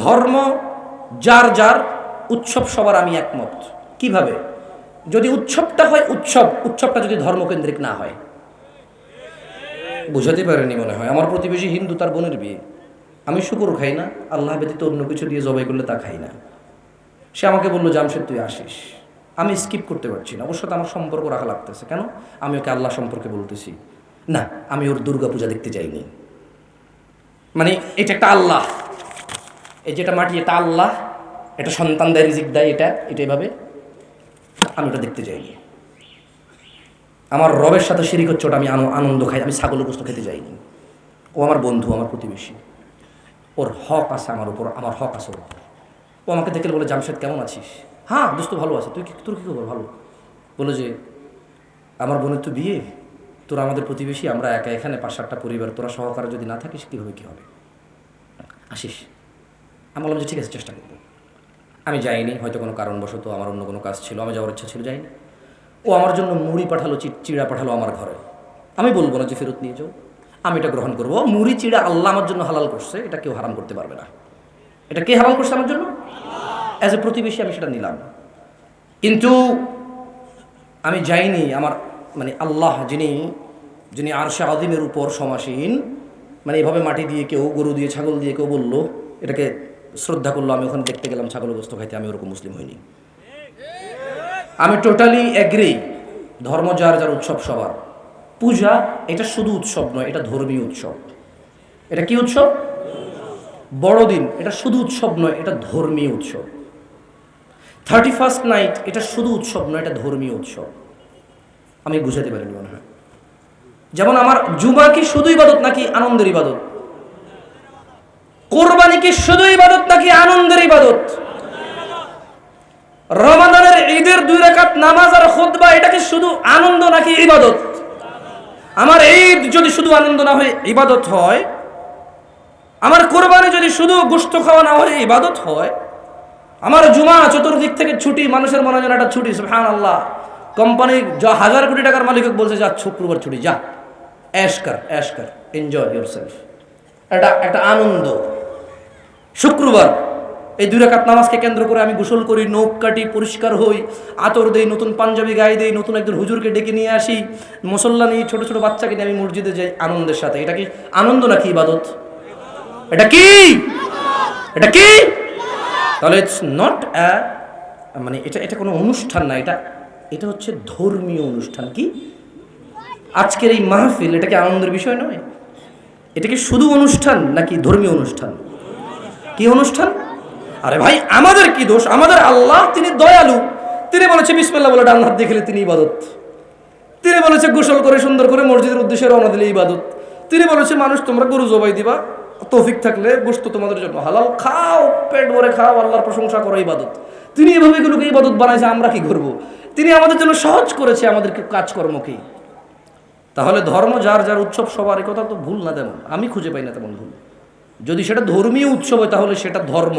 ধর্ম যার যার, উৎসব সবার আমি একমত। কিভাবে? যদি উৎসবটা হয় উৎসবটা যদি ধর্মকেন্দ্রিক না হয়। বুঝাতে পারেনি মনে হয়। আমার প্রতিবেশী হিন্দু, তার বোনের বিয়ে, আমি শুকর খাই না, আল্লাহ ব্যতীত অন্য কিছু দিয়ে জবাই করলে তা খাই না। সে আমাকে বললো জামশেদ তুই আসিস। আমি স্কিপ করতে পারছি না, ওর সাথে আমার সম্পর্ক রাখা লাগতেছে। কেন? আমি ওকে আল্লাহ সম্পর্কে বলতেছি না, আমি ওর দুর্গা পূজা দেখতে যাইনি। মানে এটা একটা আল্লাহ, এই যেটা মাটি এটা আল্লাহ, এটা সন্তান দেয়, রিজিক দেয়, এটা এভাবে আমি ওটা দেখতে যাইনি। আমার রবের সাথে শিরিক হচ্ছে, ওটা আমি আনন্দ খাই। আমি ছাগলের গোস্ত খেতে যাইনি। ও আমার বন্ধু, আমার প্রতিবেশী, ওর হক আছে আমার উপর, আমার হক আছে ওর উপর। ও আমাকে দেখলে বলে জামশেদ কেমন আছিস? হ্যাঁ দোস্ত ভালো আছে, তোর কী খবর? ভালো। বলে যে আমার বোনের তো বিয়ে, তোরা আমাদের প্রতিবেশী, আমরা একা এখানে 5-7টা পরিবার, তোরা সহকারে যদি না থাকিস কীভাবে কী হবে, আসিস। আমি বললাম যে ঠিক আছে, চেষ্টা করবো। আমি যাইনি, হয়তো কোনো কারণবশত আমার অন্য কোনো কাজ ছিল, আমি যাওয়ার ইচ্ছা ছিল, যাইনি। ও আমার জন্য মুড়ি পাঠালো, চিড়া পাঠালো আমার ঘরে। আমি বলবো না যে ফেরত নিয়ে যাও, আমি এটা গ্রহণ করবো। মুড়ি চিড়া আল্লাহ আমার জন্য হালাল করছে, এটা কেউ হারাম করতে পারবে না। এটা কে হালাল করছে আমার জন্য? অ্যাজ এ প্রতিবেশী আমি সেটা নিলাম। কিন্তু আমি যাইনি। আমার মানে আল্লাহ যিনি আরশে আযীমের উপর সমাসীন, মানে এভাবে মাটি দিয়ে কেউ, গরু দিয়ে, ছাগল দিয়ে কেউ বললো, এটাকে শ্রদ্ধা করলো, আমি ওখানে দেখতে গেলাম ছাগলের গোস্ত খাইতে, আমি ওরকম মুসলিম হইনি। আমি টোটালি এগ্রি, ধর্ম যার যার, উৎসব সবার। পূজা এটা শুধু উৎসব নয়, এটা ধর্মীয় উৎসব। এটা কি উৎসব? বড়দিন এটা শুধু উৎসব নয়, এটা ধর্মীয় উৎসব। 31st নাইট এটা শুধু উৎসব নয়, এটা ধর্মীয় উৎসব। আমি বুঝাতে পারিনি মনে হয়। যেমন আমার জুমা কি শুধু ইবাদত নাকি আনন্দের ইবাদত? কোরবানি কি শুধু ইবাদত নাকি আনন্দের ইবাদত? রমাদানের ঈদের 2 রাকাত নামাজ আর খুতবা এটা কি শুধু আনন্দ নাকি ইবাদত? আমার ঈদ যদি শুধু আনন্দ না হয় ইবাদত হয়, আমার কোরবানি যদি শুধু গোশত খাওয়া না হয় ইবাদত হয়, আমার জুমা চতুর্দিক থেকে ছুটি, মানুষের মনে হয় একটা ছুটি, সুবহানাল্লাহ। কোম্পানি 1000 কোটি টাকার মালিক বলছে যা শুক্রবার ছুটি, যা ऐश कर এনজয় ইয়োরসেলফ। এটা একটা আনন্দ। শুক্রবার এই 2 রাকাত নামাজকে কেন্দ্র করে আমি গোসল করি, নখ কাটি, পরিষ্কার হই, আতর দেই, নতুন পাঞ্জাবি গায়ে দেই, নতুন একজন হুজুরকে ডেকে নিয়ে আসি, মুসল্লা নিয়ে, ছোট ছোট বাচ্চাকে নিয়ে আমি মসজিদে যাই আনন্দের সাথে। এটা কি আনন্দ নাকি ইবাদত? এটা কি? এটা কি? তাহলে ইটস নট মানে এটা কোনো অনুষ্ঠান না, এটা হচ্ছে ধর্মীয় অনুষ্ঠান। কি আজকের এই মাহফিল, এটা কি আনন্দের বিষয় নয়? এটা কি শুধু অনুষ্ঠান নাকি ধর্মীয় অনুষ্ঠান? কি অনুষ্ঠান? আরে ভাই আমাদের কি দোষ? আমাদের আল্লাহ তিনি দয়ালু, তিনি বলেছে বিসমিল্লাহ বলে ডান হাত দিয়ে খেলে তিনি ইবাদত। তিনি বলেছে গোসল করে সুন্দর করে মসজিদের উদ্দেশ্যে রওনা দিলে ইবাদত। তিনি বলেছে মানুষ তোমরা গরু জবাই দিবা, তৌফিক থাকলে গোশত তোমাদের জন্য হালাল, খাও, পেট ভরে খাও, আল্লাহর প্রশংসা করো, ইবাদত। তিনি এভাবে এগুলোকে ইবাদত বানাইছে, আমরা কি করব? তিনি আমাদের জন্য সহজ করেছে আমাদেরকে কাজকর্মকে। তাহলে ধর্ম যার যার, উৎসব সবার, এই কথা তো ভুল না, তেমন আমি খুঁজে পাই না তেমন ভুল। যদি সেটা ধর্মীয় উৎসব হয় তাহলে সেটা ধর্ম।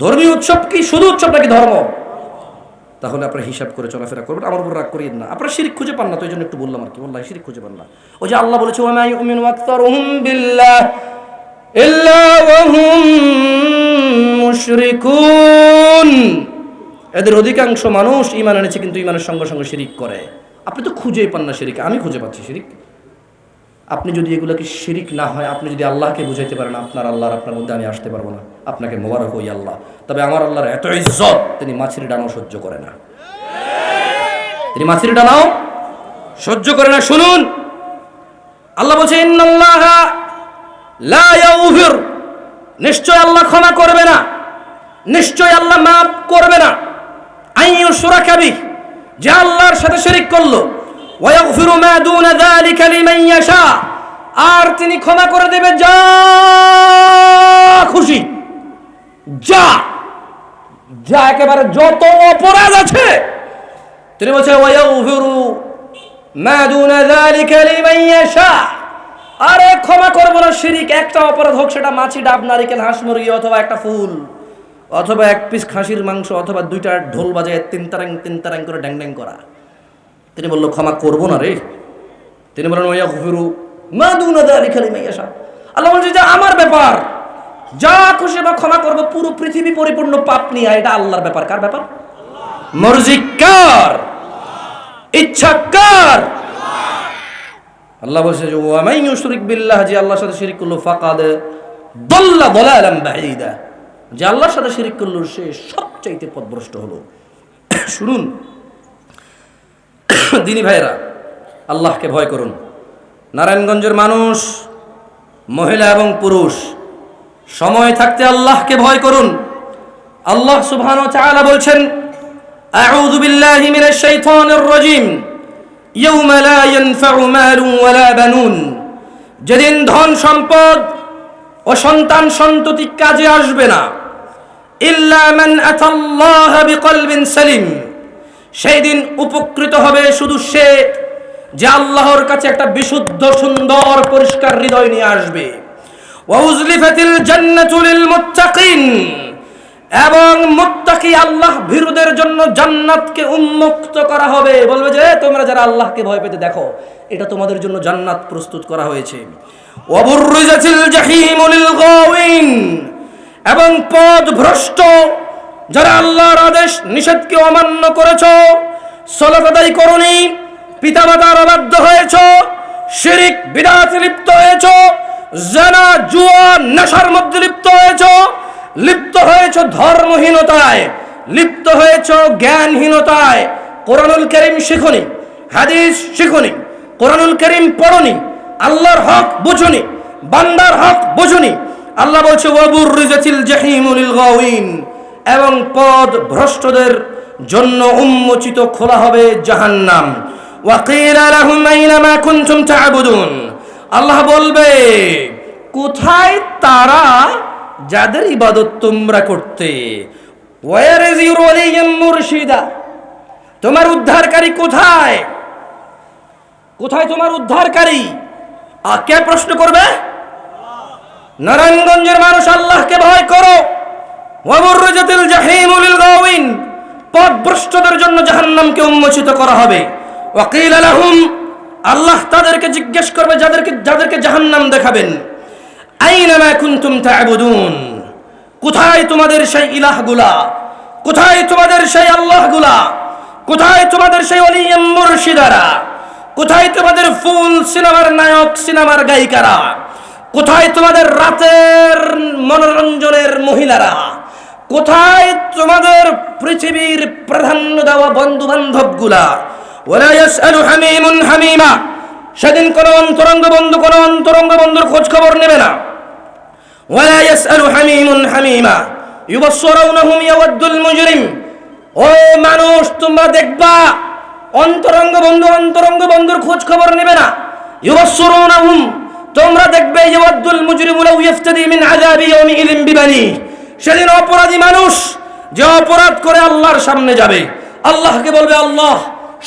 ধর্মীয় উৎসব কি শুধু উৎসব নাকি ধর্ম? তাহলে আপনারা হিসাব করে চলাফেরা করবেন, আমার উপর রাগ করিয়েন না। আপনারা শিরিক খুঁজে পান না তো এই জন্য একটু বললাম আর কি। ওয়াল্লাহি শিরিক খুঁজে পান না। ওই যে আল্লাহ বলেছে ওয়া মা ইউমিনু আকতারুহুম বিল্লাহ ইল্লা ওয়া হুম মুশরিকুন। এদের অধিকাংশ মানুষ ঈমান এনেছে কিন্তু ঈমানের সঙ্গে সঙ্গে শিরিক করে। আপনি তো খুঁজেই পান না শিরিক, আমি খুঁজে পাচ্ছি শিরিক। আপনি যদি এগুলোকে শিরিক না হয়, আপনি যদি আল্লাহকে বুঝাইতে পারেন আপনার আল্লাহর আপনার মধ্যে আমি আসতে পারবো না, আপনাকে মোবারক হই আল্লাহ। তবে আমার আল্লাহর এত ইজ্জত, তিনি মাছির ডানাও সহ্য করে না। তিনি মাছির ডানাও সহ্য করে না। শুনুন, আল্লাহ বলছে ইন্নাল্লাহা লা ইয়াগফির, নিশ্চয় আল্লাহ ক্ষমা করবে না, নিশ্চয় আল্লাহ মাফ করবে না, আইয়ুশরাকা বিহি, যে আল্লাহর সাথে শিরিক করলো, ওয়া ইয়াগফিরু মা দুনা যালিকা লিমান ইয়াশা, আর তিনি ক্ষমা করে দেবে যা খুশি, যা একেবারে যত অপরাধ আছে। তিনি বলছেন ওয়া ইয়াগফিরু মা দুনা যালিকা লিমান ইয়াশা, আরে ক্ষমা করবো না শিরিক, একটা অপরাধ হোক, সেটা মাছি, ডাব, নারিকেল, হাঁস, মুরগি, অথবা একটা ফুল, অথবা 1 পিস খাসির মাংস, অথবা 2টা ঢোল বাজায় তিন তারাং করে ড্যাং ড্যাং করা। তিনি বলল ক্ষমা করবো না রে। তিনি বলেন ওয়া ইয়াগফিরু মা দুনা যালিকা লিমান ইয়াশা। আল্লাহ বলছে যে আমার ব্যাপার, যা খুশি বা ক্ষমা করব, পুরো পৃথিবী পরিপূর্ণ পাপ নিয়ে। এটা আল্লাহর ব্যাপার। কার ব্যাপার? মর্জি কার? ইচ্ছা কার? আল্লাহ বলছে যে ওয়া মান ইউশরিক বিল্লাহ, যে আল্লাহর সাথে শিরক করলো, ফাকাদ দাল্লা দালালান বাঈদা, যে আল্লাহর সাথে শিরক করলো সে সবচাইতে পথভ্রষ্ট হলো। শুনুন দিনী ভাইরা, আল্লাহকে ভয় করুন। নারায়ণগঞ্জের মানুষ, মহিলা এবং পুরুষ, সময় থাকতে আল্লাহকে ভয় করুন। আল্লাহ সুবহানাহু ওয়া তাআলা বলছেন, আউযু বিল্লাহি মিনাশ শাইতানির রাজীম, ইয়াউমা লা ইয়ানফাউ মালুন ওয়ালা বানুন, যেদিন ধন সম্পদ ও সন্তান সন্ততি কাজে আসবে না, ইল্লা মান আতাল্লাহা বিকলবিন সালিম, সেই দিন উপকৃত হবে শুধু সে যে আল্লাহর কাছে একটা বিশুদ্ধ সুন্দর পরিষ্কার হৃদয় নিয়ে আসবে। ওয়া উজলিফাতিল জান্নাতু লিল মুত্তাকিন, এবং মুত্তাকি আল্লাহ ভীরুদের জন্য জান্নাতকে উন্মুক্ত করা হবে। বলবে যে তোমরা যারা আল্লাহকে ভয় পেতে দেখো, এটা তোমাদের জন্য জান্নাত প্রস্তুত করা হয়েছে। ওয়া বুররিজাতিল জাহিমু লিল গাওয়িন, এবং পথভ্রষ্ট যারা আল্লাহর আদেশ নিষেধকে অমান্য করেছো, সালাত আদায় করোনি, পিতামাতার অবাধ্য হয়েছো, শিরক বিদআতে লিপ্ত হয়েছো, জিনা জুয়া নেশার মধ্যে লিপ্ত হয়েছো, লিপ্ত হয়েছো ধর্মহীনতায়, লিপ্ত হয়েছো জ্ঞানহীনতায়, কোরআনুল কারীম শিখোনি, হাদিস শিখোনি, কোরআনুল কারীম পড়োনি, আল্লাহর হক বুঝোনি, বান্দার হক বুঝোনি। আল্লাহ বলছে ওয়া বুররিজাতিল জাহিমু লিল গাওয়িন, এবং পথ ভ্রষ্টদের জন্য উন্মোচিত খোলা হবে জাহান্নাম। ওয়া কিলা লাহুম আইনা মা কুনতুম তা'বুদুন, আল্লাহ বলবে কোথায় তারা যাদের ইবাদত তোমরা করতে। ওয়ার ইজ ইউর ওয়ালিয়্যুম মুরশিদা, তোমার উদ্ধারকারী কোথায়? কোথায় তোমার উদ্ধারকারী? কে প্রশ্ন করবে? নারায়ণগঞ্জের মানুষ, আল্লাহকে ভয় করো। ওয়া বুররিজাতিল জাহিমু লিল গাওয়িন, পথভ্রষ্টদের জন্য জাহান্নামকে উন্মোচিত করা হবে। ওয়া কিলা লাহুম, আল্লাহ তাদেরকে জিজ্ঞেস করবে যাদেরকে জাহান্নাম দেখাবেন, আইনা মা কুনতুম তা'বুদুন, কোথায় তোমাদের সেই ইলাহগুলা, কোথায় তোমাদের সেই আল্লাহগুলা, কোথায় তোমাদের সেই ওয়ালিয়্যুম মুরশিদারা, কোথায় তোমাদের ফুল সিনেমার নায়ক সিনেমার গায়িকারা, কোথায় তোমাদের রাতের মনোরঞ্জনের মহিলারা, কোথায় তোমাদের পৃথিবীর প্রাধান্য দেওয়া বন্ধু বান্ধবগুলা? ওয়ালা ইয়াসআলু হামিমুন হামিমা, সেদিন কোন অন্তরঙ্গ বন্ধুর খোঁজ খবর নেবে না। ওয়ালা ইয়াসআলু হামিমুন হামিমা ইউবাসসিরুনহুম ইয়াওয়াদ্দুল মুজরিম, ও মানুষ তোমরা দেখবা অন্তরঙ্গ বন্ধুর খোঁজ খবর নেবে না। ইউবাসসিরুনহুম, তোমরা দেখবে ইয়াওয়াদ্দুল মুজরিমু লাউ ইফতাদি মিন আযাবি ইয়াউমিযিন বিবানি, সেদিন অপরাধী মানুষ যে অপরাধ করে আল্লাহর সামনে যাবে, আল্লাহকে বলবে আল্লাহ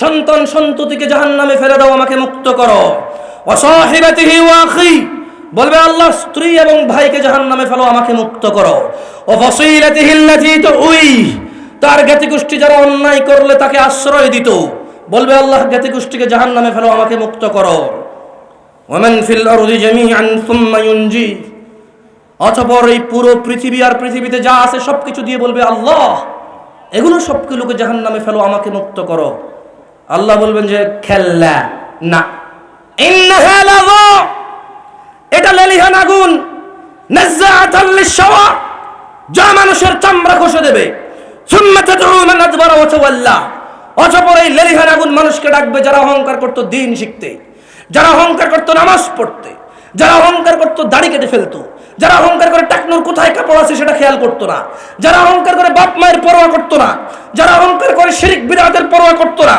সন্তান সন্ততিকে জাহান্নামে ফেলে দাও, আমাকে মুক্ত করো। ওয়া সাহিবাতিহি ওয়া আখি, বলবে আল্লাহ স্ত্রী এবং ভাইকে জাহান্নামে ফেলো, আমাকে মুক্ত করো। ওয়া ফাসিলাতিহি আল্লাতী তুই, তার জ্ঞাতিগোষ্ঠী যারা অন্যায় করলে তাকে আশ্রয় দিত, বলবে আল্লাহ জ্ঞাতিগোষ্ঠীকে জাহান্নামে ফেলো, আমাকে মুক্ত করো। ওয়া মান ফিল আরদি জামিআন সুম্মা ইউনজি, অতঃপর এই পুরো পৃথিবী আর পৃথিবীতে যা আছে সবকিছু দিয়ে বলবে আল্লাহ এগুলো সবগুলোকে জাহান্নামে ফেলো, আমাকে মুক্ত করো। আল্লাহ বলবেন যে খাল্লা, না, ইন্নাহা লাযা, এটা লেলিহান আগুন, নাযাআতাল লিশ-শাওয়া, যা মানুষের চামড়া খসে দেবে। সুম্মা তাদউ মান আদবারা ওয়া তাওয়াল্লা, অতঃপর এই লেলিহান আগুন মানুষকে ডাকবে যারা অহংকার করতো দ্বীন শিখতে, যারা অহংকার করতো নামাজ পড়তে, যারা অহংকার করতো দাড়ি কেটে ফেলতো, যারা অহংকার করে টাকনুর কোথায় কাপড় আছে সেটা খেয়াল করতো না, যারা অহংকার করে বাপ মায়ের পরোয়া করতো না, যারা অহংকার করে শিরক বিদআতের পরোয়া করতো না,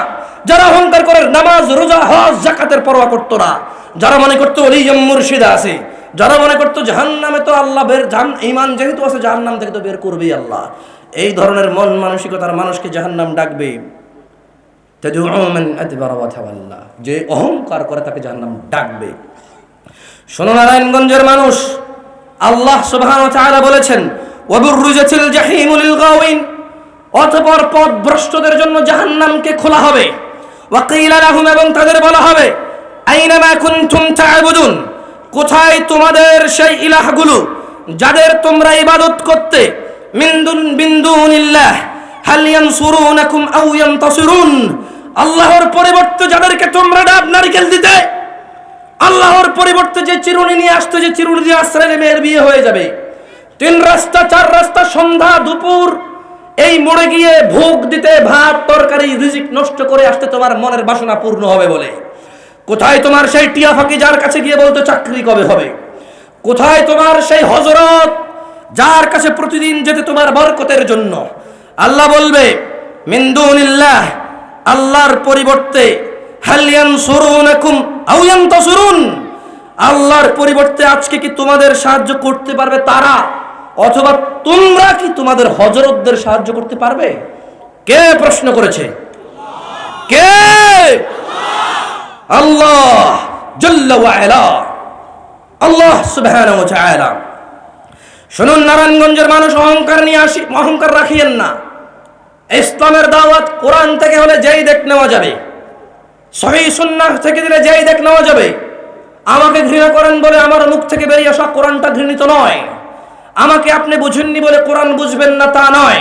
যারা অহংকার করে নামাজ রোজা হজ যাকাতের পরোয়া করতো না, যারা মনে করতো ওলিয়্যুম মুরশিদা আছে, যারা মনে করতো জাহান্নামে তো আল্লাহ ঈমান যেহেতু আছে জাহান্নাম থেকে তো বের করবেই আল্লাহ, এই ধরনের মন মানসিকতার মানুষকে জাহান্নাম ডাকবে। তাদউ মান আদবারা ওয়া তাওয়াল্লা, যে অহংকার করে তাকে জাহান্নাম ডাকবে। শোনো নারায়ণগঞ্জের মানুষ, আল্লাহ সুবহানাহু ওয়া তাআলা বলেছেন ওয়া বুররিজাতিল জাহিমু লিল গাওয়িন, অতঃপর পথভ্রষ্টদের জন্য জাহান্নামকে খোলা হবে। ওয়া কিলা লাহুম, এবং তাদের বলা হবে আইনা মা কুনতুম তা'বুদুন, কোথায় তোমাদের সেই ইলাহগুলো যাদের তোমরা ইবাদত করতে মিন দুনিল্লাহ হাল ইয়ানসুরুনাকুম আও ইয়ানতাসিরুন, আল্লাহর পরিবর্তে যাদেরকে তোমরা ডাব নারকেল দিতে, আল্লাহর পরিবর্তে যে চিরুনি নিয়ে আসতো, যে চিরুনি দিয়ে আশ্রয় মেয়ের বিয়ে হয়ে যাবে, 3 রাস্তা 4 রাস্তা সন্ধ্যা দুপুর এই মোড়ে গিয়ে ভোগ দিতে, ভাত তরকারি রিজিক নষ্ট করে আসতে তোমার মনের বাসনা পূর্ণ হবে বলে, কোথায় তোমার সেই টিয়া ফাঁকি যার কাছে গিয়ে বলতো চাকরি কবে হবে? কোথায় তোমার সেই হযরত যার কাছে প্রতিদিন যেতে তোমার বরকতের জন্য? আল্লাহ বলবে মিন দুনিল্লাহ, আল্লাহর পরিবর্তে হাল ইয়ানসুরুনাকুম আও ইয়ানতাসিরুন, আল্লাহর পরিবর্তে আজকে কি তোমাদের সাহায্য করতে পারবে তারা, অথবা তোমরা কি তোমাদের হযরতদের সাহায্য করতে পারবে? কে প্রশ্ন করেছে? কে? আল্লাহ জাল্লা ওয়া আলা, আল্লাহ সুবহানাহু ওয়া তাআলা। শুনুন নারায়ণগঞ্জের মানুষ, অহংকার রাখিয়েন না। ইসলামের দাওয়াত কোরআন থেকে হলে যেই দেখ নেওয়া যাবে, সহিহ সুন্নাহ থেকে দিলে যেই দেখ নেওয়া যাবে। আমাকে ঘৃণা করেন বলে আমার মুখ থেকে বেরিয়ে আসা কোরআনটা ঘৃণিত নয়, আমাকে আপনি বুঝেননি বলে কোরআন বুঝবেন না তা নয়।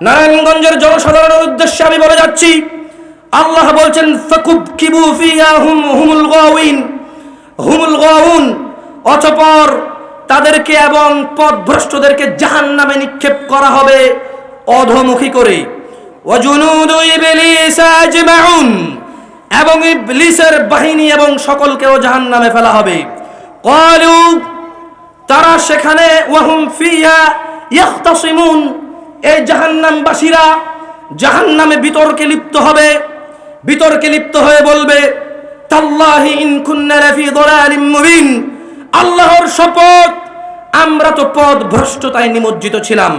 নারায়ণগঞ্জের জনসাধারণের উদ্দেশ্যে আমি বলে যাচ্ছি, আল্লাহ বলছেন ফাকুবকিবু ফিহা হুমুল গাওয়িন, হুমুল গাওয়ুন, অতঃপর তাদেরকে এবং পথভ্রষ্টদেরকে জাহান্নামে নিক্ষেপ করা হবে অধোমুখী করে। ওয়া জুনুদু ইবলিস আজমাউন, এবং ইবলিসের বাহিনী এবং সকলকেও জাহান্নামে ফেলা হবে। ক্বালু, তারা সেখানে ওয়াহুম ফিহা ইয়াখতাসিমুন, এই জাহান্নামবাসীরা জাহান্নামে বিতর্কে লিপ্ত হবে, বিতর্কে লিপ্ত হয়ে বলবে তাল্লাহি ইন কুন্না লাফি দালালিম মুবিন, আল্লাহর শপথ আমরা তো পথ ভ্রষ্টতায় নিমজ্জিত ছিলাম।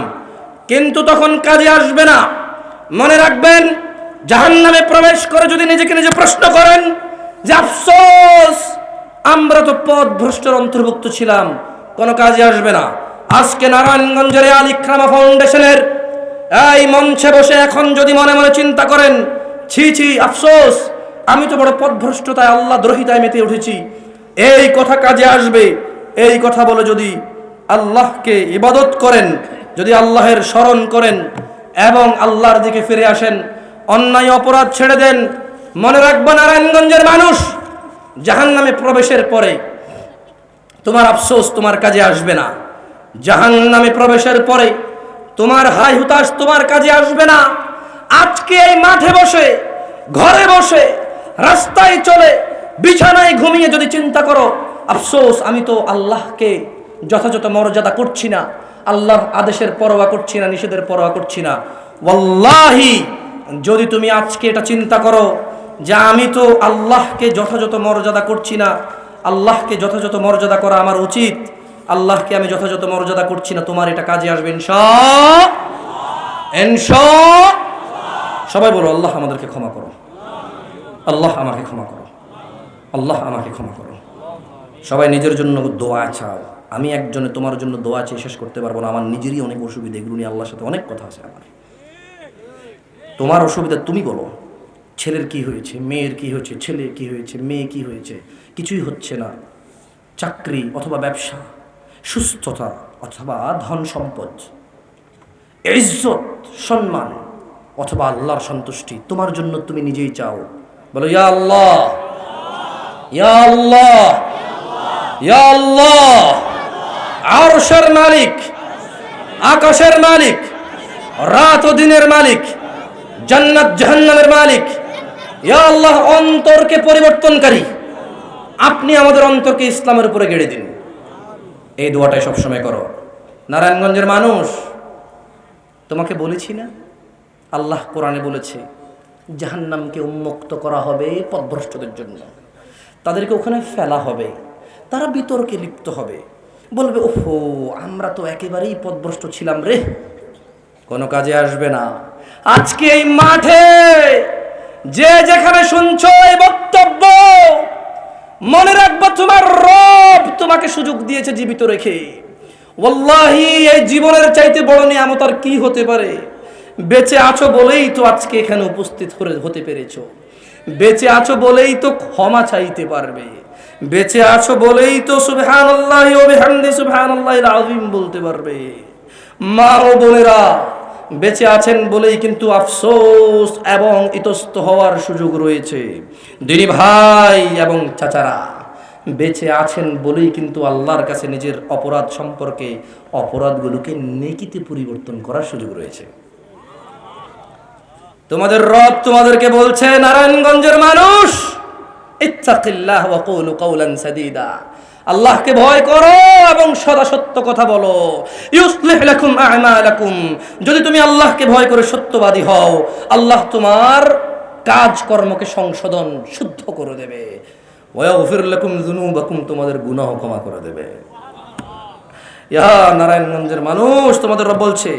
কিন্তু তখন কাজে আসবে না। মনে রাখবেন, জাহান্নামে প্রবেশ করে যদি নিজেকে নিজে প্রশ্ন করেন যে আফসোস আমরা তো পথ ভ্রষ্টের অন্তর্ভুক্ত ছিলাম, কোনো কাজে আসবে না। আজকে নারায়ণগঞ্জের আল ইকরামা ফাউন্ডেশনের এই মঞ্চে বসে এখন যদি মনে মনে চিন্তা করেন ছি ছি আফসোস আমি তো বড় পথভ্রষ্টতায় আল্লাহ দ্রোহিতায় মেতে উঠেছি, এই কথা কাজে আসবে। এই কথা বলে যদি আল্লাহকে ইবাদত করেন, যদি আল্লাহের স্মরণ করেন এবং আল্লাহর দিকে ফিরে আসেন, অন্যায় অপরাধ ছেড়ে দেন, মনে রাখবেন নারায়ণগঞ্জের মানুষ, জাহান্নামে প্রবেশের পরে তোমার আফসোস তোমার কাজে আসবে না। জাহান্নামে প্রবেশের পরে তোমার হাই হুতাশ তোমার কাজে আসবে না। আজকে এই মাঠে বসে, ঘরে বসে, রাস্তায় চলে, বিছানায় ঘুমিয়ে যদি চিন্তা করো আফসোস আমি তো আল্লাহকে যথাযথ মর্যাদা করছি না, আল্লাহর আদেশের পরোয়া করছি না, নিষেধের পরোয়া করছি না, ওয়াল্লাহি যদি তুমি আজকে এটা চিন্তা করো যে আমি তো আল্লাহকে যথাযথ মর্যাদা করছি না, আল্লাহকে যথাযথ মর্যাদা করা আমার উচিত, আল্লাহকে আমি যথাযথ মর্যাদা করছি না, তোমার এটা কাজে আসবে ইনশাআল্লাহ। সবাই বলো আল্লাহ আমাদেরকে ক্ষমা করো, আল্লাহ আমাকে ক্ষমা করো, আল্লাহ আমাকে ক্ষমা করো। সবাই নিজের জন্য দোয়া চাও। আমি একজনে তোমার জন্য দোয়া চেয়ে শেষ করতে পারবো না, আমার নিজেরই অনেক অসুবিধা, এগুলো নিয়ে আল্লাহর সাথে অনেক কথা আছে আমার। তোমার অসুবিধা তুমি বলো, ছেলের কি হয়েছে, মেয়ের কি হয়েছে, ছেলে কি হয়েছে, মেয়ে কি হয়েছে, কিছুই হচ্ছে না, চাকরি অথবা ব্যবসা, সুস্থতা অথবা ধন সম্পদ, ইজ্জত সম্মান অথবা আল্লাহর সন্তুষ্টি, তোমার জন্য তুমি নিজেই চাও। বলো ইয়া আল্লাহ, ইয়া আল্লাহ, ইয়া আল্লাহ। আরশের মালিক, আকাশের মালিক, রাত ও দিনের মালিক, জান্নাত জাহান্নামের মালিক, ইয়া আল্লাহ অন্তরকে পরিবর্তনকারী, আপনি আমাদের অন্তরকে ইসলামের উপরে গেড়ে দিন। এই দোয়াটাই সবসময় করো। নারায়ণগঞ্জের মানুষ, তোমাকে বলেছি না আল্লাহ কোরআনে বলেছে জাহান্নামকে উন্মুক্ত করা হবে পথভ্রষ্টদের জন্য, তাদেরকে ওখানে ফেলা হবে, তারা বিতর্কে লিপ্ত হবে, বলবে ওহো আমরা তো একেবারেই পথভ্রষ্ট ছিলাম রে, কোনো কাজে আসবে না। আজকে এই মাঠে যে যেখানে শুনছো এই বক্তব্য, মনে রাখবা তোমার রব তোমাকে সুযোগ দিয়েছে জীবিত রেখে। ওয়াল্লাহি এই জীবনের চাইতে বড় নিয়ামত আর কি হতে পারে? বেঁচে আছো বলেই তো আজকে এখানে উপস্থিত হতে পেরেছো, বেঁচে আছো বলেই তো ক্ষমা চাইতে পারবে, বেঁচে আছো বলেই তো সুবহানাল্লাহি ওয়া বিহামদি সুবহানাল্লাহিল আযীম বলতে পারবে। মা ও বোনেরা, বেঁচে আছেন বলেই কিন্তু আফসোস এবং ইতস্ত হওয়ার সুযোগ রয়েছে। দিনী ভাই এবং চাচারা, বেঁচে আছেন বলেই কিন্তু আল্লাহর কাছে নিজের অপরাধ সম্পর্কে অপরাধগুলোকে নেকিতে পরিবর্তন করার সুযোগ রয়েছে। তোমাদের রব তোমাদেরকে বলছে, নারায়ণগঞ্জের মানুষ, ইত্তাকিল্লাহ ওয়া কুলু কাওলান সাদীদা, আল্লাহকে ভয় করো এবং সদা সত্য কথা বলো। ইউসলিহ লাকুম আ'মালাকুম, যদি তুমি আল্লাহকে ভয় করে সত্যবাদী হও, আল্লাহ তোমার কাজকর্মকে সংশোধন শুদ্ধ করে দেবে। ওয়া ইয়াগফির লাকুম যুনুবাকুম, তোমাদের গুনাহ ক্ষমা করে দেবে। ইয়া নারায়ণগঞ্জের মানুষ, তোমাদের রব বলছে,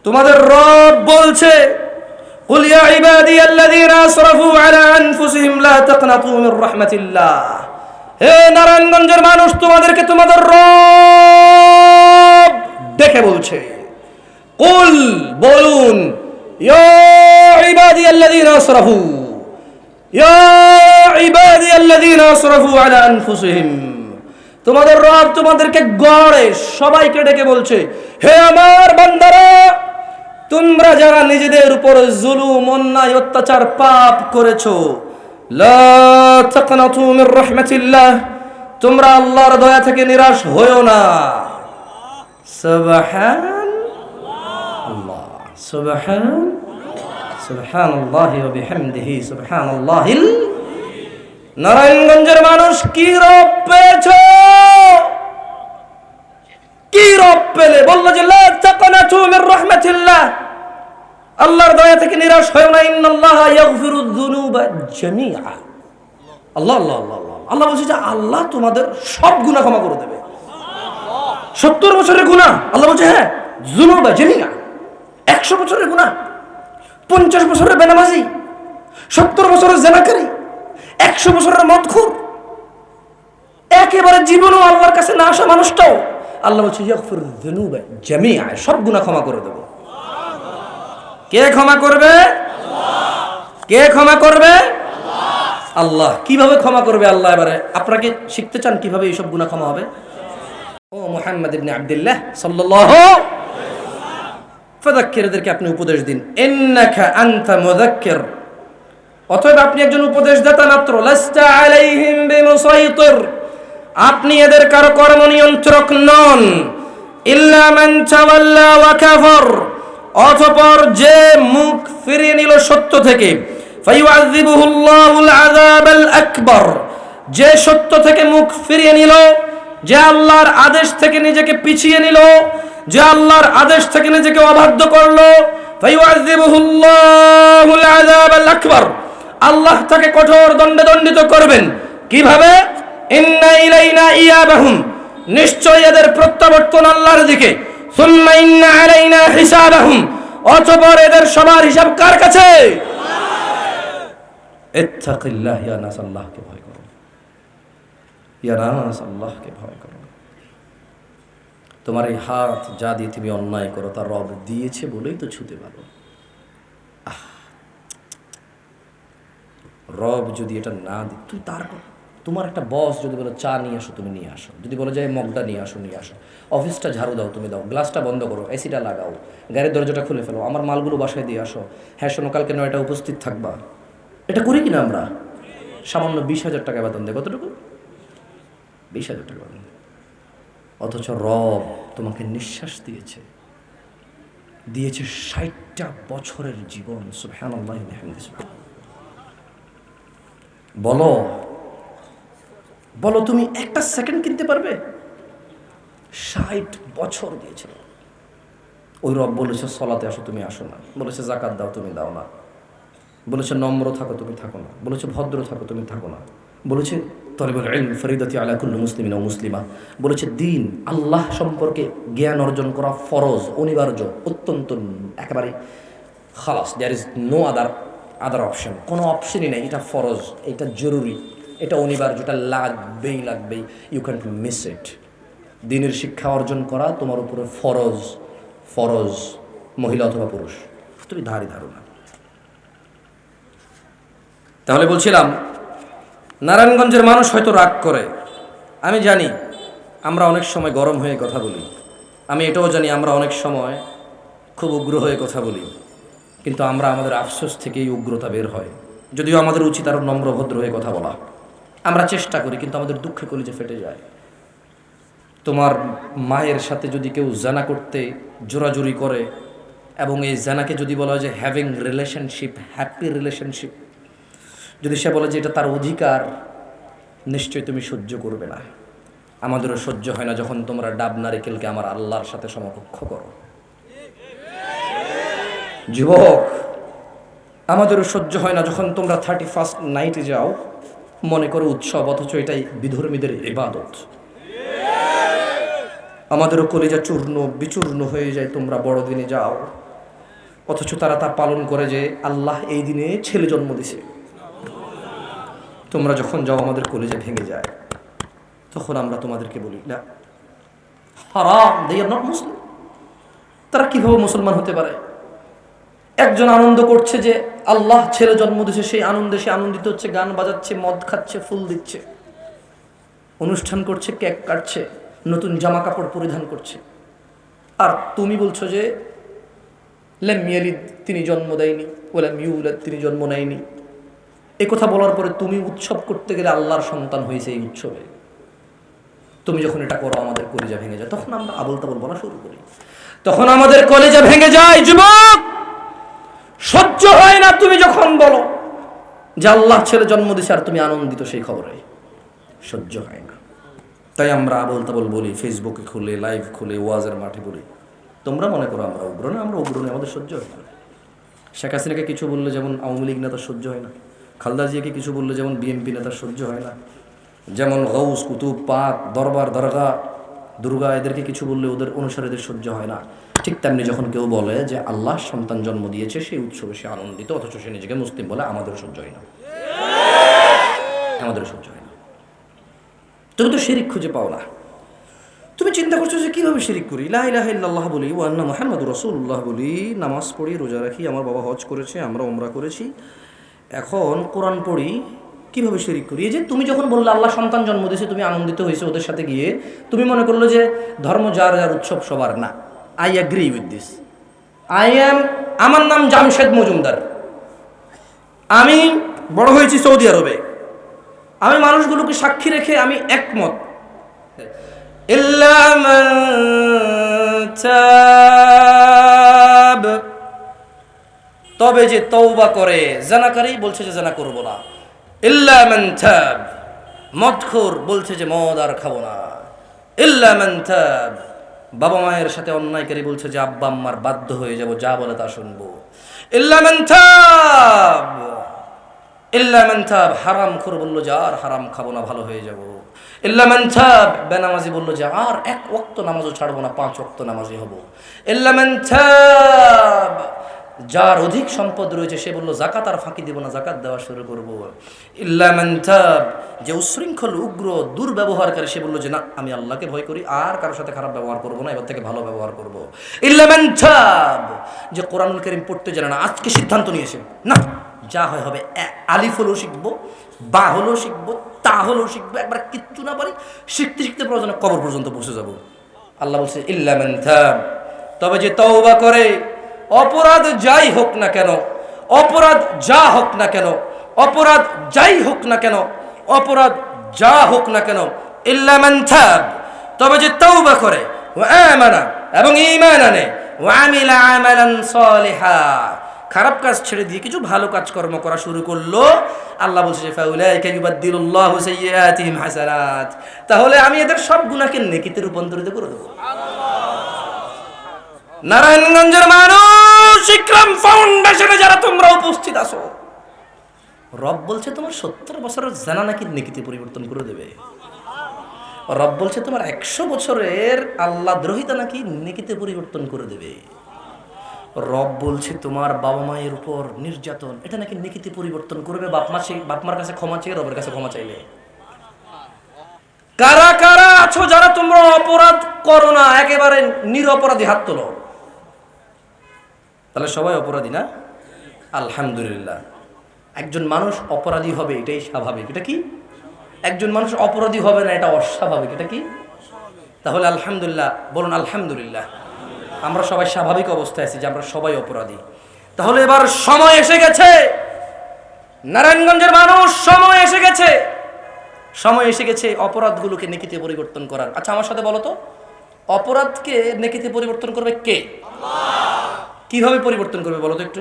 তোমাদের রব বলছে, কুল ইয়া ইবাদিয়াল্লাযীনা আসরাফু আলা আনফুসিহিম লা তাকনাতু মির রাহমাতিল্লাহ। হে নারায়ণগঞ্জের মানুষ, তোমাদেরকে তোমাদের রব দেখে বলছে, কুল, বলুন, ইয়া ইবাদিয়াল্লাযীনা আসরাফু, ইয়া ইবাদিয়াল্লাযীনা আসরাফু আলা আনফুসিহিম। তোমাদের রব তোমাদেরকে গড়ে সবাইকে ডেকে বলছে, হে আমার বান্দারা, তোমরা যারা নিজেদের উপর জুলুম, অন্যায়, অত্যাচার, পাপ করেছো, লা তাকনাতু মির রাহমাতিল্লাহ, তোমরা আল্লাহর দয়া থেকে নিরাশ হয়ো না। সুবহানাল্লাহ, সুবহানাল্লাহি ওয়া বিহামদিহি সুবহানাল্লাহিল। নারায়ণগঞ্জের মানুষ, কি রব পেয়েছো? কি রব পেলে? বলল যে লা তাকনাতু মির রাহমাতিল্লাহ, আল্লাহর দয়া থেকে নিরাশ হয় না। ইন্নাল্লাহা ইয়াগফিরুয যুনুবা জামিআ। আল্লাহ আল্লাহ আল্লাহ আল্লাহ বলছে যে আল্লাহ তোমাদের সব গুনাহ ক্ষমা করে দেবে। 70 বছরের গুনাহ আল্লাহ বলছে হ্যাঁ, যুনুবা জামিআ। 100 বছরের গুনাহ, 50 বছরের বেনামাজি, 70 বছরের জিনাকারী, 100 বছরের মদখোর, একেবারে জীবনও আল্লাহর কাছে না আসা মানুষটাও আল্লাহ বলছে ইয়াগফিরুয যুনুবা জামিআ, সব গুনাহ ক্ষমা করে দেব। কে ক্ষমা করবে? কে ক্ষমা করবে? আল্লাহ। কিভাবে ক্ষমা করবে আল্লাহ? এবারে আপনাকে শিখতে চান কিভাবে এইসব গুনাহ ক্ষমা হবে? ও মুহাম্মদ ইবনে আব্দুল্লাহ সাল্লাল্লাহু ফাযাক্কিরদেরকে আপনি উপদেশ দিন, ইন্নাকা আনতা মুযাক্কির, অতএব আপনি একজন উপদেশদাতা মাত্র। লাস্তা আলাইহিম বিমুসাইতির, আপনি এদের কারো কর্ম নিয়ন্ত্রক নন। ইল্লা মান তাওয়াল্লা ওয়া কাফার, অতঃপর যে মুখ ফিরিয়ে নিল সত্য থেকে, ফায়ুআযিবুহুল্লাহুল আযাবাল আকবার, যে সত্য থেকে মুখ ফিরিয়ে নিল, যে আল্লাহর আদেশ থেকে নিজেকে পিছিয়ে নিল, যে আল্লাহর আদেশ থেকে নিজেকে অবাধ্য করলো, ফায়ুআযিবুহুল্লাহুল আযাবাল আকবার, আল্লাহ তাকে কঠোর দণ্ডে দণ্ডিত করবেন। কিভাবে? ইন্না ইলাইনা ইয়াবাহুম, নিশ্চয় এদের প্রত্যাবর্তন আল্লাহর দিকে। সুম্মা ইন্না আলাইনা হিসাবাহুম, অতঃপর এদের সবার হিসাব কার কাছে? ইত্তাকিল্লাহ, ইয়া নাস, আল্লাহকে ভয় করো। ইয়া নাস, আল্লাহকে ভয় করো। তোমার এই হাত যা দিয়ে তুমি অন্যায় করো, তার রব দিয়েছে বলেই তো ছুতে পারো। রব যদি এটা না দিত, তুই তার, তোমার একটা বস যদি বলো চা নিয়ে আসো, তুমি নিয়ে আসো। যদি বলো যে মগটা নিয়ে আসো, নিয়ে আসো। অফিসটা ঝাড়ু দাও, তুমি দাও। গ্লাসটা বন্ধ করো, এসিটা লাগাও, গাড়ির দরজাটা খুলে ফেলো, আমার মালগুলো বাসায় দিয়ে আসো। হ্যাঁ শোনো, কালকে 9টা উপস্থিত থাকবা। এটা করি কিনা আমরা? সামান্য 20,000 টাকা বেতন দেয়। কতটুকু? 20,000 টাকা বেতন। অথচ রব তোমাকে নিঃশ্বাস দিয়েছে, দিয়েছে 60টা বছরের জীবন। সুবহানাল্লাহ, বলো বলো, তুমি একটা সেকেন্ড কিনতে পারবে? 60 বছর দিয়েছিল। ওই রব বলেছে সলাতে আসো, তুমি আসো না। বলেছে যাকাত দাও, তুমি দাও না। বলেছে নম্র থাকো, তুমি থাকো না। বলেছে ভদ্র থাকো, তুমি থাকো না। বলেছে তলিবুল ইলম ফরিদাতি আলা কুল্লি মুসলিমিন ওয়া মুসলিমা। বলেছে দিন, আল্লাহ সম্পর্কে জ্ঞান অর্জন করা ফরজ, অনিবার্য, অত্যন্ত একেবারে খালাস, there is no other option. কোনো অপশনই নেই। এটা ফরজ, এটা জরুরি, এটা অনিবার্য, এটা লাগবেই লাগবেই। You can't miss it. দিনের শিক্ষা অর্জন করা তোমার উপরে ফরজ, ফরজ, মহিলা অথবা পুরুষ, তুমি ধারই ধারো না। তাহলে বলছিলাম নারায়ণগঞ্জের মানুষ হয়তো রাগ করে, আমি জানি। আমরা অনেক সময় গরম হয়ে কথা বলি, আমি এটাও জানি আমরা অনেক সময় খুব উগ্র হয়ে কথা বলি, কিন্তু আমরা আমাদের আফসোস থেকেই উগ্রতা বের হয়। যদিও আমাদের উচিত আরও নম্র ভদ্র হয়ে কথা বলা, আমরা চেষ্টা করি, কিন্তু আমাদের দুঃখে কলিজা ফেটে যায়। তোমার মায়ের সাথে যদি কেউ জানা করতে জোরাজুরি করে, এবং এই জানাকে যদি বলা হয় যে হ্যাভিং রিলেশনশিপ, হ্যাপি রিলেশনশিপ, যদি সে বলে যে এটা তার অধিকার, নিশ্চয়ই তুমি সহ্য করবে না। আমাদেরও সহ্য হয় না যখন তোমরা ডাব নারিকেলকে আমার আল্লাহর সাথে সমকক্ষ করো। যুবক, আমাদেরও সহ্য হয় না যখন তোমরা 31st নাইটে যাও, মনে করো উৎসব, অথচ এটাই বিধর্মীদের ইবাদত। আমাদেরও কলিজা চূর্ণ বিচূর্ণ হয়ে যায় তোমরা বড়দিনে যাও, অথচ তারা তা পালন করে যে আল্লাহ এই দিনে ছেলে জন্ম দিছে। তোমরা যখন যাও আমাদের কলিজা ভেঙে যায়। তখন আমরা তোমাদেরকে বলি না, হারাম, দে আর নট মুসলিম। তারা কিভাবে মুসলমান হতে পারে? একজন আনন্দ করছে যে আল্লাহ ছেলে জন্ম দিয়েছে, সেই আনন্দে সে আনন্দিত হচ্ছে, গান বাজাচ্ছে, মদ খাচ্ছে, ফুল দিচ্ছে, অনুষ্ঠান করছে, কেক কাটছে, নতুন জামা কাপড় পরিধান করছে। আর তুমি বলছো যে লাম ইয়ালিদ, তিনি জন্ম দেয়নি, ওয়ালাম ইউলাদ, তিনি জন্ম নেয়নি। এই কথা বলার পরে তুমি উৎসব করতে গেলে আল্লাহর সন্তান হয়েছে এই উৎসবে। তুমি যখন এটা করো আমাদের কলিজা ভেঙে যায়, তখন আমরা আবল তাবল বলা শুরু করি, তখন আমাদের কলিজা ভেঙে যায়। যুবক, সহ্য হয় না তুমি যখন বলো যে আল্লাহ ছেলে জন্ম দিছে আর তুমি আনন্দিত সেই খবরে, সহ্য হয় না। তাই আমরা আবল তাবল বলি, ফেসবুকে খুলে, লাইভ খুলে, ওয়াজের মাঠে বলি। তোমরা মনে করো আমরা উগ্র না, আমরা উগ্র না, আমাদের সহ্য হয় না। শেখ হাসিনাকে কিছু বললে যেমন আওয়ামী লীগ নেতার সহ্য হয় না, খালেদা জিয়াকে কিছু বললে যেমন বিএনপি নেতার সহ্য হয় না, যেমন গৌস, কুতুব, পাক, দরবার, দরগা, দুর্গা, এদেরকে কিছু বললে ওদের অনুসারীদের সহ্য হয় না, ঠিক তেমনি যখন কেউ বলে যে আল্লাহ সন্তান জন্ম দিয়েছে সেই উৎসবে সে আনন্দিত, অথচ সে নিজেকে মুসলিম বলে, আমাদেরও সহ্য হয় না, আমাদেরও সহ্য হয় না। তুমি তো শিরিক খুঁজে পাও না। তুমি চিন্তা করছো যে কীভাবে শিরিক করি, লা ইলাহা ইল্লাল্লাহ বলি, ওয়া আন্না মুহাম্মাদুর রাসূলুল্লাহ বলি, নামাজ পড়ি, রোজা রাখি, আমার বাবা হজ করেছে, আমরা উমরা করেছি, এখন কোরআন পড়ি, কীভাবে শিরিক করি? এই যে তুমি যখন বললে আল্লাহ সন্তান জন্ম দিয়েছে, তুমি আনন্দিত হয়েছে ওদের সাথে গিয়ে, তুমি মনে করলো যে ধর্ম যার যার, উৎসব সবার না। I agree with this. আমার নাম জামশেদ মজুমদার, আমি বড় হয়েছি সৌদি আরবে, আমি মানুষগুলোকে সাক্ষী রেখে আমি একমত, ইল্লা মান তাব, তবে যে তওবা করে, জানাকারী বলছে যে জানা করব না, ইল্লা মান তাব, মদখোর বলছে যে মদ আর খাবো না, ইল্লা মান তাব, বাবা মায়ের সাথে অন্যায়কারী বলছে যে আব্বা আম্মার বাধ্য হয়ে যাব, যা বলে তা শুনবো, ইল্লা মান তাব, ইল্লা মান তাব, হারামখোর বলল যে আর হারাম খাবো না, ভালো হয়ে যাব, ইল্লা মান তাব, বেনামাজি বলল যে আর এক ওয়াক্ত নামাজও ছাড়বো না, 5 ওয়াক্ত নামাজি হব, ইল্লা মান তাব, যার অধিক সম্পদ রয়েছে সে বলল যাকাত আর ফাঁকি দিব না, যাকাত দেওয়া শুরু করব, ইল্লা মান তাব, যে উশৃঙ্খল, উগ্র, দুর্ব্যবহারকারী সে বলল যে না, আমি আল্লাহকে ভয় করি, আর কারোর সাথে খারাপ ব্যবহার করব না, এবার থেকে ভালো ব্যবহার করব, ইল্লা মান তাব, যে কোরআনুল কারীম পড়তে জানে না, আজকে সিদ্ধান্ত নিয়েছে না, যা হয় হবে, আলিফ হলেও শিখবো, বা হলেও শিখবো, তা হলেও শিখবো, একবার কিচ্ছু না পারি, শিখতে শিখতে প্রয়োজনে কবর পর্যন্ত পৌঁছে যাব। আল্লাহ বলছে ইল্লা মান তাব, তবে যে তওবা করে, অপরাধ যাই হোক না কেন, অপরাধ যা হোক না কেন, অপরাধ যাই হোক না কেন, অপরাধ যা হোক না কেন, ইল্লা মান তাব, তবে যে তওবা করে, ওয়া আমানা, এবং ঈমান আনে, ওয়া আমিলা আমালান সালিহা, খারাপ কাজ ছেড়ে দিয়ে কিছু ভালো কাজ কর্ম করা শুরু করলো, আল্লাহ বলছে যে ফাউলাইকা ইউবাদদিলুল্লাহু সাইয়্যাতিহিম হাসানাত, তাহলে আমি এদের সব গুনাহকে নেকিতে রূপান্তরিত করে দেব। নারায়ণগঞ্জের মানুষ, ইকরাম ফাউন্ডেশনে যারা তোমরা উপস্থিত আছো, রব বলছে তোমার 70 বছরের জানা নাকি নেকিতে পরিবর্তন করে দেবে। রব বলছে তোমার 100 বছরের আল্লাহ দ্রোহিতা নাকি নেকিতে পরিবর্তন করে দেবে। রব বলছে তোমার বাবা মায়ের উপর নির্যাতন, এটা নাকি নেকিতে পরিবর্তন করবে, বাপমার কাছে ক্ষমা চেয়ে রবের কাছে ক্ষমা চাইলে। কারা কারা আছো যারা তোমরা অপরাধ করো না, একেবারে নিরপরাধী, হাত তোলো। তাহলে সবাই অপরাধী না? আলহামদুলিল্লাহ। একজন মানুষ অপরাধী হবে এটাই স্বাভাবিক, এটা কি একজন মানুষ অপরাধী হবে না এটা অস্বাভাবিক, এটা কি? তাহলে আলহামদুলিল্লাহ বলুন, আলহামদুলিল্লাহ আমরা সবাই স্বাভাবিক অবস্থায় আছি যে আমরা সবাই অপরাধী। তাহলে এবার সময় এসে গেছে, নারায়ণগঞ্জের মানুষ, সময় এসে গেছে, সময় এসে গেছে অপরাধগুলোকে নেকিতে পরিবর্তন করার। আচ্ছা আমার সাথে বলো তো, অপরাধকে নেকিতে পরিবর্তন করবে কে? কিভাবে পরিবর্তন করবে বলো তো একটু?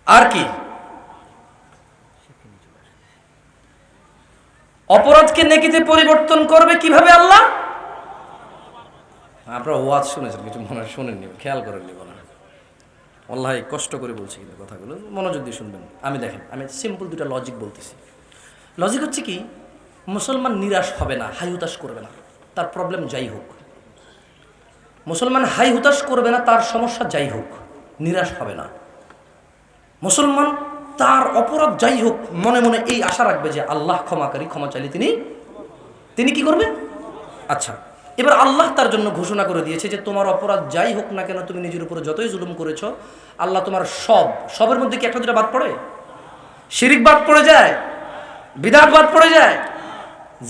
আর কি? অপরাধকে নেকিতে পরিবর্তন করবে কিভাবে আল্লাহ? আপনারা ওয়াজ শুনেছেন, কিছু মনে শোনেননি, খেয়াল করেননি মনে হয়। আল্লাহ কষ্ট করে বলছি কিন্তু কথাগুলো মনোযোগ দিয়ে শুনবেন। দেখেন আমি সিম্পল দুটা লজিক বলতেছি। লজিক হচ্ছে কি, মুসলমান নিরাশ হবে না, হাই হুতাশ করবে না, তার প্রবলেম যাই হোক। মুসলমান হাই হুতাশ করবে না, তার সমস্যা যাই হোক, নিরাশ হবে না। মুসলমান তার অপরাধ যাই হোক মনে মনে এই আশা রাখবে যে আল্লাহ ক্ষমাকারী, ক্ষমা চাইলে তিনি কি করবে? আচ্ছা, এবার আল্লাহ তার জন্য ঘোষণা করে দিয়েছে যে তোমার অপরাধ যাই হোক না কেন, তুমি নিজের উপরে যতই জুলুম করেছো, আল্লাহ তোমার সবের মধ্যে কি একটা দুটা বাদ পড়ে? শিরিক বাদ পড়ে যায়, বিদআত বাদ পড়ে যায়।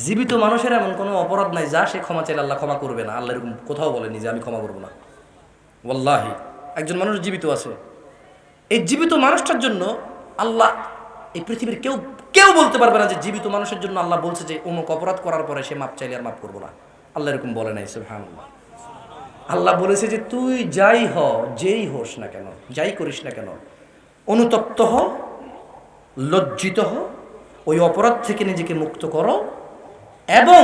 জীবিত মানুষের এমন কোনো অপরাধ নাই যা সে ক্ষমা চাইলে আল্লাহ ক্ষমা করবে না। আল্লাহ এরকম কোথাও বলেনি যে আমি ক্ষমা করবো না। ওয়াল্লাহি একজন মানুষ জীবিত আছে, এই জীবিত মানুষটার জন্য আল্লাহ, এই পৃথিবীর কেউ বলতে পারবে না যে জীবিত মানুষের জন্য আল্লাহ বলছে যে অমুক অপরাধ করার পরে সে মাপ চাইলে আর মাপ করবো না। আল্লাহ এরকম বলে নাই, সুবহানাল্লাহ। আল্লাহ বলেছে যে তুই যেই হোস না কেন, যাই করিস না কেন, অনুতপ্ত হ, লজ্জিত হ, ওই অপরাধ থেকে নিজেকে মুক্ত করো এবং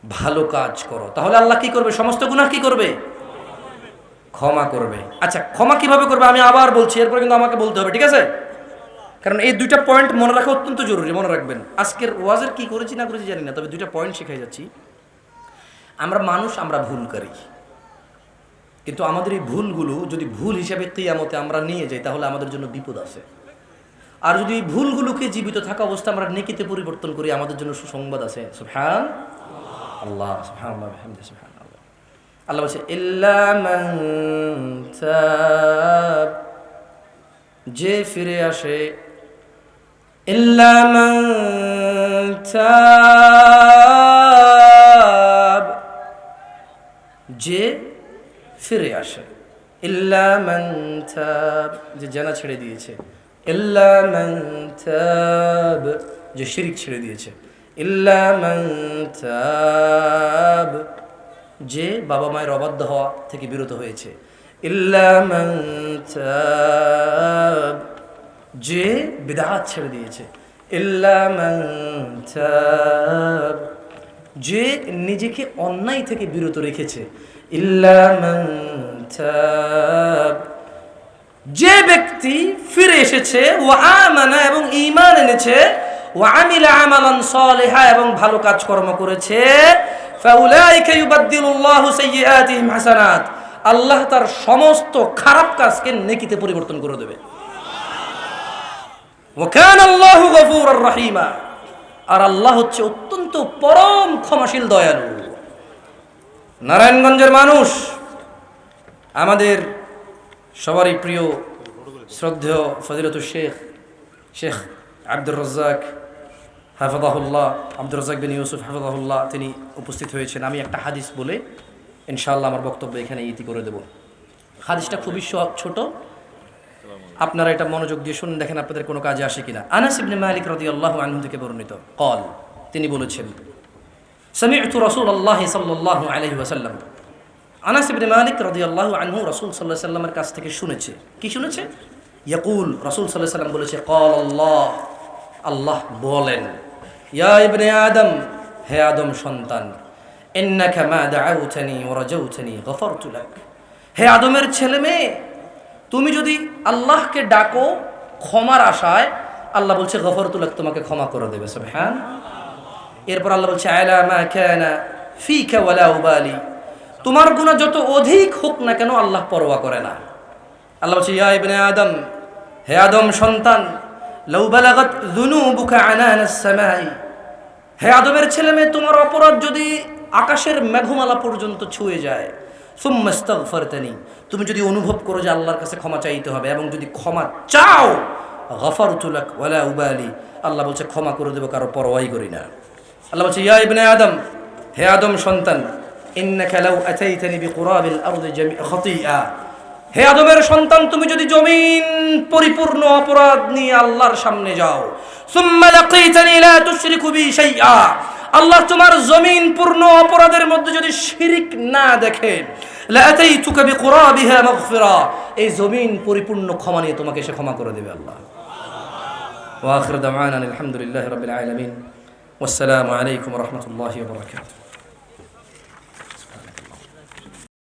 ভালো কাজ করো, তাহলে আল্লাহ কি করবে? সমস্ত গুনাহ কি করবে? ক্ষমা করবে। আচ্ছা, ক্ষমা কিভাবে করবে আমি আবার বলছি, এরপর কিন্তু আমাকে বলতে হবে, ঠিক আছে? কারণ এই দুইটা পয়েন্ট মনে রাখা অত্যন্ত জরুরি, মনে রাখবেন। আজকের ওয়াজের কি করেছি না করেছি জানি না, তবে দুইটা পয়েন্ট শিখাই যাচ্ছি। আমরা মানুষ, আমরা ভুলকারী, কিন্তু আমাদের এই ভুলগুলো যদি ভুল হিসাবে কিয়ামতে আমরা নিয়ে যাই তাহলে আমাদের জন্য বিপদ আছে। আর যদি এই ভুলগুলোকে জীবিত থাকা অবস্থা আমরা নেকিতে পরিবর্তন করি, আমাদের জন্য সুসংবাদ আছে। সুবহানাল্লাহ, সুবহানাল্লাহ, বিহামদিহি, সুবহানাল্লাহ। আল্লাহ বলছে ইল্লা মান তাব, যে ফিরে আসে, ইল্লা মান তাব, যে ফিরে আসে, ইল্লা মান তাব, যে জানা ছেড়ে দিয়েছে, ইল্লা মান তাব, যে শিরক ছেড়ে দিয়েছে, ইল্লা মান তাব, যে বাবা মায়ের অবাধ্য হওয়া থেকে বিরত হয়েছে, ইল্লা মান তাব, যে বিদআত ছেড়ে দিয়েছে, ইল্লা মান তাব, যে নিজেকে অন্যায় থেকে বিরত রেখেছে, ইল্লা মান তাব, যে ব্যক্তি ফিরে এসেছে, ওয়া আমানা, এবং ঈমান এনেছে, ওয়া আমিলা আমালান সালিহা, এবং ভালো কাজকর্ম করেছে, ফাউলাইকা ইউবাদদিলুল্লাহু সাইয়্যাতিহিম হাসানাত, আল্লাহ তার সমস্ত খারাপ কাজকে নেকিতে পরিবর্তন করে দেবে। ওয়া কানা আল্লাহু গফুরার রহিমা, আর আল্লাহ হচ্ছে অত্যন্ত পরম ক্ষমাশীল, দয়ালু। নারায়ণগঞ্জের মানুষ, আমাদের সবারই প্রিয় শ্রদ্ধেয় ফজিলতুল শেখ আব্দুর রাজ্জাক হাফিজাহুল্লাহ, আব্দুর রাজ্জাক বিন ইউসুফ হাফিজাহুল্লাহ, তিনি উপস্থিত হয়েছেন। আমি একটা হাদিস বলে ইনশাআল্লাহ আমার বক্তব্য এখানে ইতি করে দেব। হাদিসটা খুবই ছোট, আপনারা এটা মনোযোগ দিয়ে শুনুন, দেখেন আপনাদের কোনো কাজে আসে কিনা। আনাস ইবনে মালিক রাদিয়াল্লাহু আনহু থেকে বর্ণিত, قال, তিনি বলেছেন, সামি'তু রাসূলুল্লাহ সাল্লাল্লাহু আলাইহি ওয়াসাল্লাম, আনাস ইবনে মালিক রাদিয়াল্লাহু আনহু রাসূল সাল্লাল্লাহু আলাইহি ওয়াসাল্লামের কাছ থেকে শুনেছে। কি শুনেছে? ইয়াকুল, রাসূল সাল্লাল্লাহু আলাইহি ওয়াসাল্লাম বলেছে, قال আল্লাহ, আল্লাহ বলেন, ইয়া ইবনে আদম, হে আদম সন্তান, ইন্নাকা মা দাআউতানি ওয়া রাজাউতানি গফারতু লাক, হে আদমের ছেলে মেয়ে, তুমি যদি আল্লাহকে ডাকো ক্ষমার আশায়, আল্লাহ বলছে গফারতু লাক, তোমাকে ক্ষমা করে দেবে। সুবহান। এরপর আল্লাহ বলছে আলা মা কানা ফিকা ওয়ালা উবালি, তোমার গুনাহ যত অধিক হোক না কেন আল্লাহ পরোয়া করে না। আল্লাহ বলছে ইয়া ইবনে আদম, হে আদম সন্তান, লাউ বালাগাত যুনুবুকা আনানাস সামাই, হে আদমের ছেলে মেয়ে, তোমার অপরাধ যদি আকাশের মেঘমালা পর্যন্ত ছুঁয়ে যায়, সুম্মা ইস্তাগফারতানি, তুমি যদি অনুভব করো যে আল্লাহর কাছে ক্ষমা চাইতে হবে এবং যদি ক্ষমা চাও, গফারতু লাক ওয়ালা উবালি, আল্লাহ বলছে ক্ষমা করে দেবো, কারো পরোয়াই করি না। আল্লাহ বলছে ইয়া ইবনে আদম, হে আদম সন্তান, ইন্নাকা লাউ আতাইতানি বিকুরাবিল আরদি খাতিআ, হে আদমের সন্তান, তুমি যদি জমিন পরিপূর্ণ অপরাধ নিয়ে আল্লাহর সামনে যাও, সুম্মা লাকিতানি লা তুশরিকু বি শাইআ, আল্লাহ তোমার জমিন পূর্ণ অপরাধের মধ্যে যদি শিরিক না দেখে, লা আতাইতুকা বিকুরাবিহা মাগফিরা, এই জমিন পরিপূর্ণ ক্ষমা নিয়ে তোমাকে সে ক্ষমা করে দেবে আল্লাহ। ওয়া আখিরু দাওয়ানা আলহামদুলিল্লাহি রাব্বিল আলামিন, ওয়াসসালামু আলাইকুম ওয়া রাহমাতুল্লাহি ওয়া বারাকাতুহু।